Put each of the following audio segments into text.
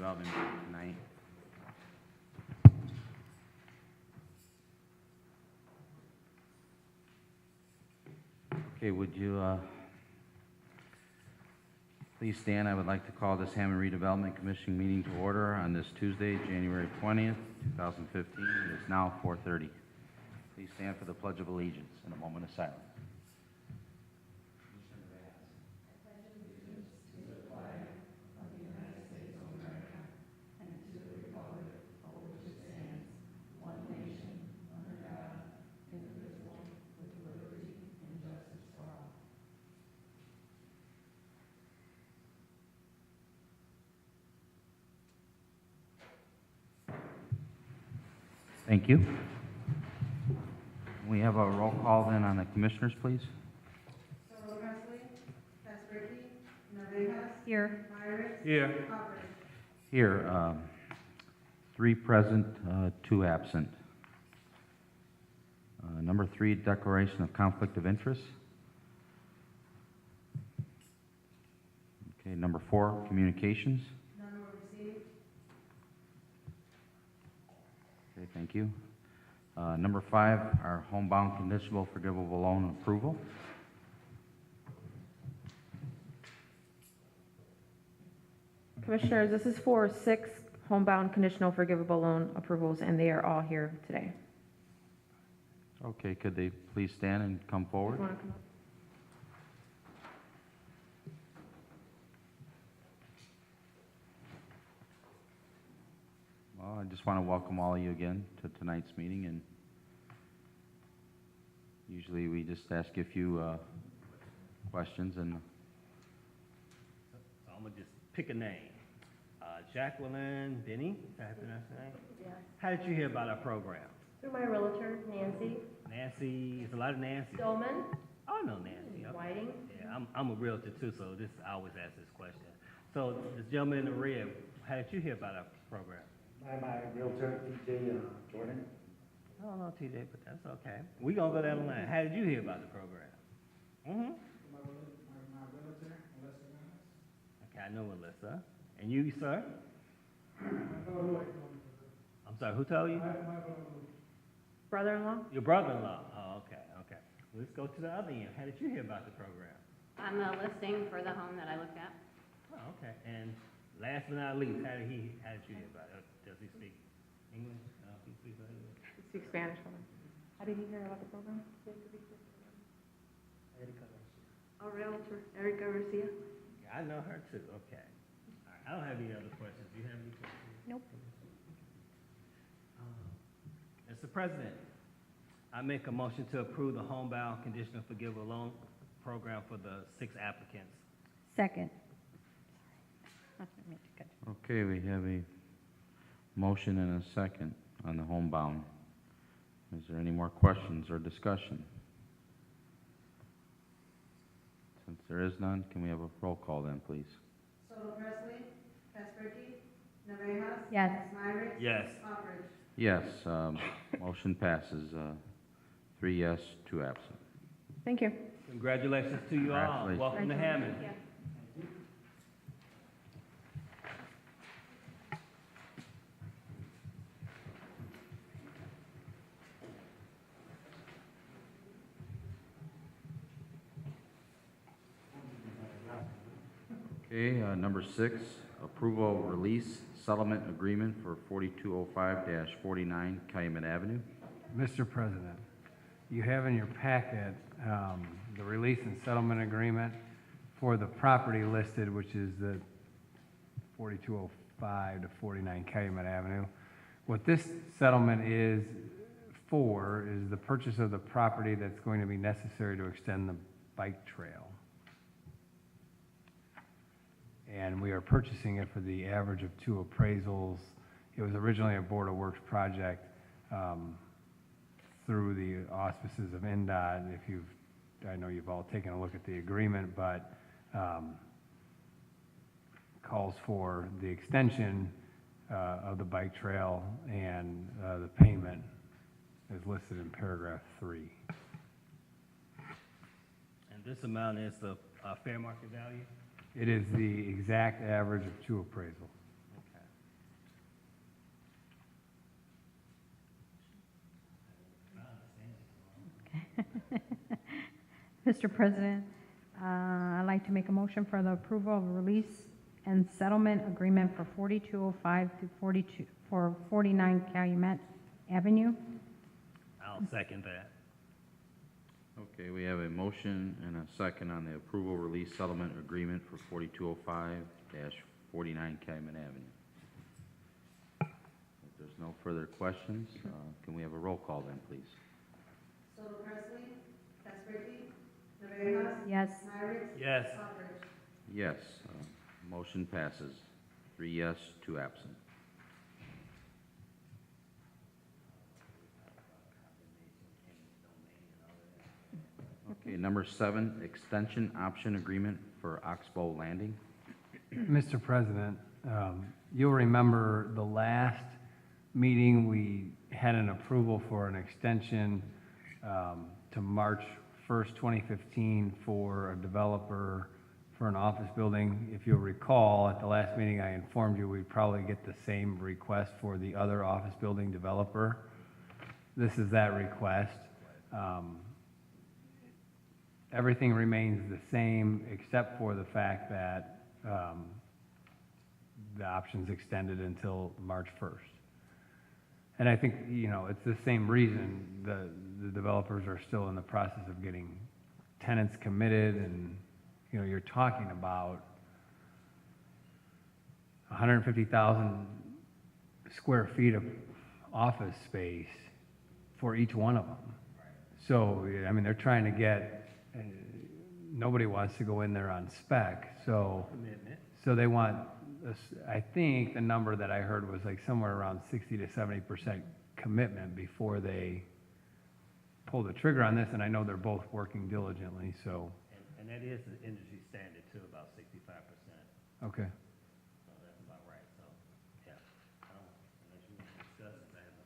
Redevelopment tonight. Okay, would you please stand? I would like to call this Hammond Redevelopment Commission meeting to order on this Tuesday, January 20th, 2015. It is now 4:30. Please stand for the Pledge of Allegiance in a moment of silence. Thank you. We have a roll call then on the commissioners, please. Here. Here. Here, 3 present, 2 absent. Number 3, declaration of conflict of interest. Okay, number 4, communications. None were received. Okay, thank you. Number 5, our homebound conditional forgivable loan approval. Commissioners, this is for 6 homebound conditional forgivable loan approvals, and they are all here today. Okay, could they please stand and come forward? Want to come up? Well, I just want to welcome all of you again to tonight's meeting, and usually we just ask a few questions, and So I'm gonna just pick a name. Jacqueline Benny, is that how you pronounce her name? Yes. How did you hear about our program? Through my realtor, Nancy Nancy, it's a lot of Nancy. Stolman, Oh, I know Nancy. Okay. Whiting. Yeah, I'm a realtor too, so I always ask this question. So this gentleman in the red, how did you hear about our program? By my realtor, TJ Jordan. I don't know TJ, but that's okay. We gonna go down the line. How did you hear about the program? Mm-hmm. My realtor, Melissa Gomez. Okay, I know Melissa. And you, sir? I'm sorry, who told you? Brother-in-law? Your brother-in-law. Oh, okay, okay. Let's go to the other end. How did you hear about the program? On the listing for the home that I looked at. Oh, okay. And last but not least, how did you hear about it? Does he speak English? He speaks English? He speaks Spanish. Hold on. How did he hear about the program? Our realtor, Erica Garcia. Yeah, I know her too. Okay. All right. I don't have any other questions. Do you have any questions? Nope. Mr. President, I make a motion to approve the homebound conditional forgivable loan program for the 6 applicants. Second. okay, we have a motion and a second on the homebound. Is there any more questions or discussion? Since there is none, can we have a roll call then, please? Solo Presley, Casperkey, Navejas, Yes. Myrick, Yes. Hopper. Yes, motion passes, 3 yes, 2 absent. Thank you. Congratulations to you all. Congratulations. Welcome to Hammond. Yeah. Okay, number 6, approval release settlement agreement for 4205-49 Calumet Avenue. Mr. President, you have in your packet the release and settlement agreement for the property listed, which is the 4205 to 49 Calumet Avenue. What this settlement is for is the purchase of the property that's going to be necessary to extend the bike trail. And we are purchasing it for the average of 2 appraisals. It was originally a Board of Works project through the auspices of NDOT. I know you've all taken a look at the agreement, but calls for the extension of the bike trail, and the payment is listed in paragraph 3. And this amount is the fair market value? It is the exact average of 2 appraisals. Okay. Mr. President, I'd like to make a motion for the approval of a release and settlement agreement for 4205 to 49 Calumet Avenue. I'll second that. Okay, we have a motion and a second on the approval release settlement agreement for 4205-49 Calumet Avenue. If there's no further questions, can we have a roll call then, please? Soto Presley, Casperti, Navejas, Yes. Myrick, Yes. Aldridge. Yes, motion passes. 3 yes, 2 absent. Okay, number 7, extension option agreement for Oxbow Landing. Mr. President, you'll remember the last meeting, we had an approval for an extension to March 1st, 2015 for a developer for an office building. If you'll recall, at the last meeting, I informed you we'd probably get the same request for the other office building developer. This is that request. Everything remains the same except for the fact that the option's extended until March 1st. And I think, you know, it's the same reason the developers are still in the process of getting tenants committed, and, you know, you're talking about 150,000 square feet of office space for each one of them. So, I mean, they're trying to get, nobody wants to go in there on spec, so. Commitment. So they want, I think the number that I heard was like somewhere around 60 to 70% commitment before they pull the trigger on this, and I know they're both working diligently, so, And that is the industry standard too, about 65%. okay. So that's about right, so, yeah. I don't, unless you want to discuss it, I have no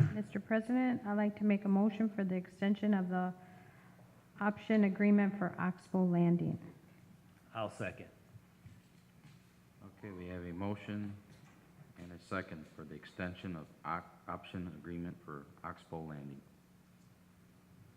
problem. Mr. President, I'd like to make a motion for the extension of the option agreement for Oxbow Landing. I'll second. Okay, we have a motion and a second for the extension of option agreement for Oxbow Landing.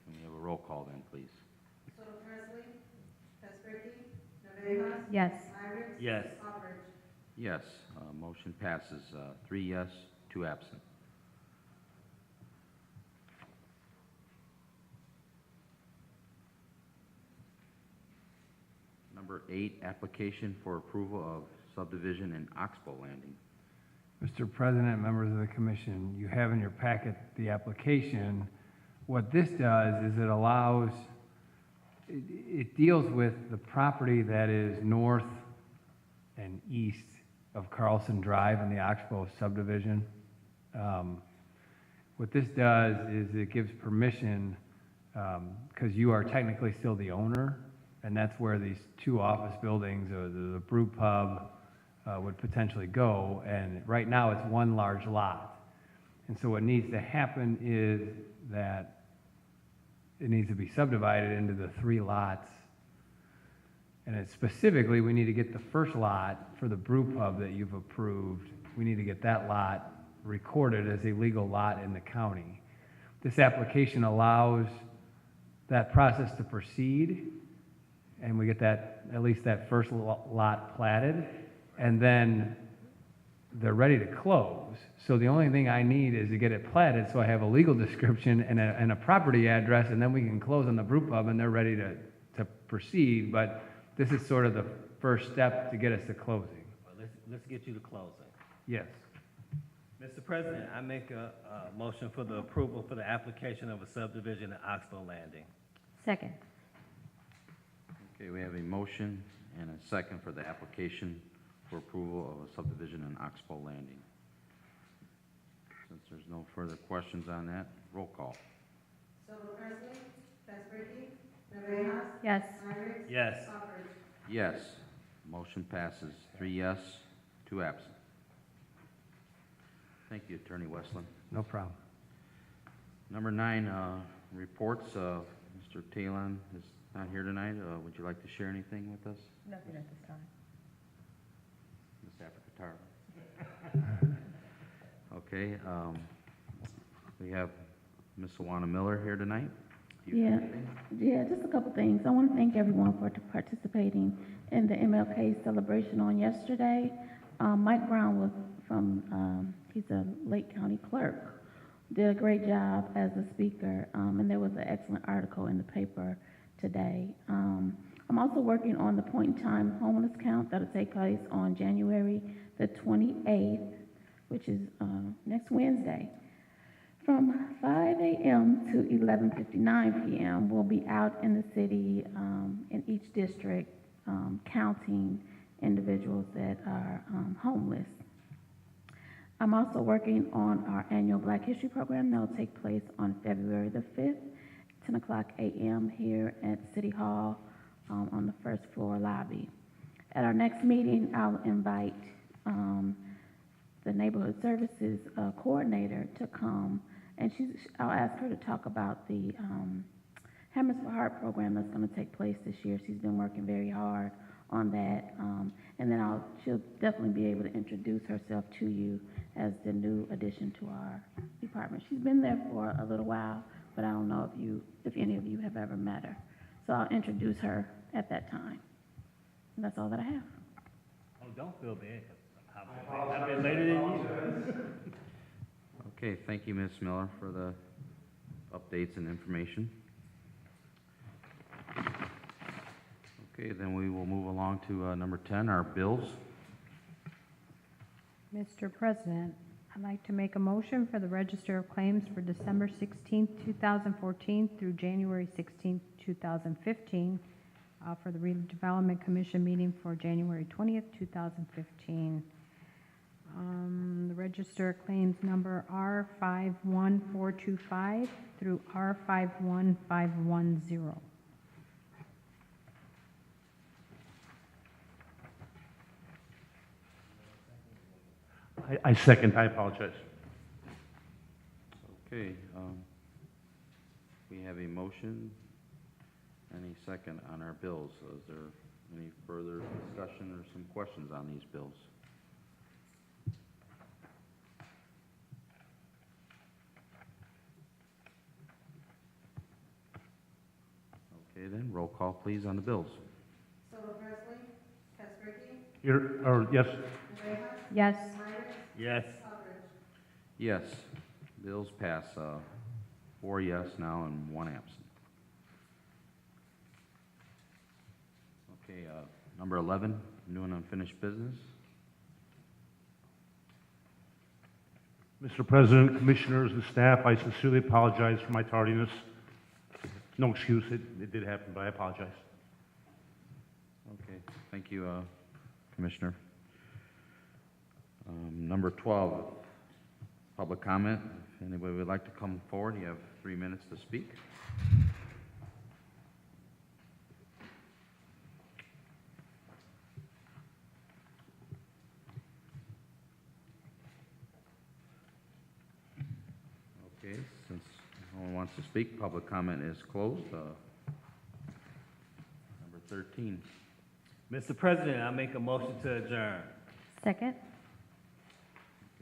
Can we have a roll call then, please? Soto Presley, Casperti, Navejas, Yes. Myrick, Yes. Aldridge. Yes, motion passes. 3 yes, 2 absent. Number 8, application for approval of subdivision in Oxbow Landing. Mr. President, members of the commission, you have in your packet the application. What this does is it allows, it deals with the property that is north and east of Carlson Drive in the Oxbow subdivision. What this does is it gives permission, because you are technically still the owner, and that's where these 2 office buildings or the brew pub would potentially go, and right now it's 1 large lot. And so what needs to happen is that it needs to be subdivided into the 3 lots. And it's specifically, we need to get the first lot for the brew pub that you've approved. We need to get that lot recorded as a legal lot in the county. This application allows that process to proceed, and we get that, at least that first lot platted, and then they're ready to close. So the only thing I need is to get it platted, so I have a legal description and a property address, and then we can close on the brew pub, and they're ready to proceed. But this is sort of the first step to get us to closing. Well, let's get you to closing. Yes. Mr. President, I make a motion for the approval for the application of a subdivision at Oxbow Landing. Second. Okay, we have a motion and a second for the application for approval of a subdivision in Oxbow Landing. Since there's no further questions on that, roll call. Soto Presley, Casperti, Navejas, Yes. Myrick, Yes. Aldridge. Yes, motion passes. 3 yes, 2 absent. Thank you, Attorney Westland. No problem. Number 9, reports. Mr. Talon is not here tonight. Would you like to share anything with us, Nothing at this time. Ms. Africa-Tarver? Okay, we have Ms. Awana Miller here tonight. Do you. Yeah. Anything? Yeah, just a couple things. I want to thank everyone for participating in the MLK celebration on yesterday. Mike Brown was he's a Lake County clerk, did a great job as a speaker, and there was an excellent article in the paper today. I'm also working on the point-in-time homeless count that'll take place on January the 28th, which is next Wednesday. From 5 a.m. to 11:59 p.m., we'll be out in the city, in each district, counting individuals that are homeless. I'm also working on our annual Black History program that will take place on February the 5th, 10 o'clock a.m. here at City Hall on the first floor lobby. At our next meeting, I'll invite the Neighborhood Services Coordinator to come, and I'll ask her to talk about the Hammers for Heart program that's going to take place this year. She's been working very hard on that, and then she'll definitely be able to introduce herself to you as the new addition to our department. She's been there for a little while, but I don't know if any of you have ever met her. So I'll introduce her at that time. And that's all that I have. Oh, don't feel bad, 'cause I've been later than you. Okay, thank you, Ms. Miller, for the updates and information. Okay, then we will move along to number 10, our bills. Mr. President, I'd like to make a motion for the Register of Claims for December 16th, 2014 through January 16th, 2015, for the Redevelopment Commission meeting for January 20th, 2015. The Register of Claims number R51425 through R51510. I second, I apologize. Okay, we have a motion and a second on our bills. So is there any further discussion or some questions on these bills? Okay, then, roll call, please, on the bills. Soto Presley, Casperky, Yes. Navejas, Yes. Myers, Yes. Aldridge. Yes, bills pass, 4 yes now and 1 absent. Okay, number 11, new and unfinished business. Mr. President, Commissioners, and staff, I sincerely apologize for my tardiness. No excuse, it did happen, but I apologize. Okay, thank you, Commissioner. Number 12, public comment. If anybody would like to come forward, you have 3 minutes to speak. Okay, since no one wants to speak, public comment is closed. Number 13. Mr. President, I make a motion to adjourn. Second?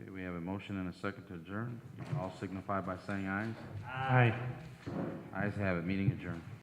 Okay, we have a motion and a second to adjourn. All signify by saying ayes. Aye. Ayes have it, meeting adjourned.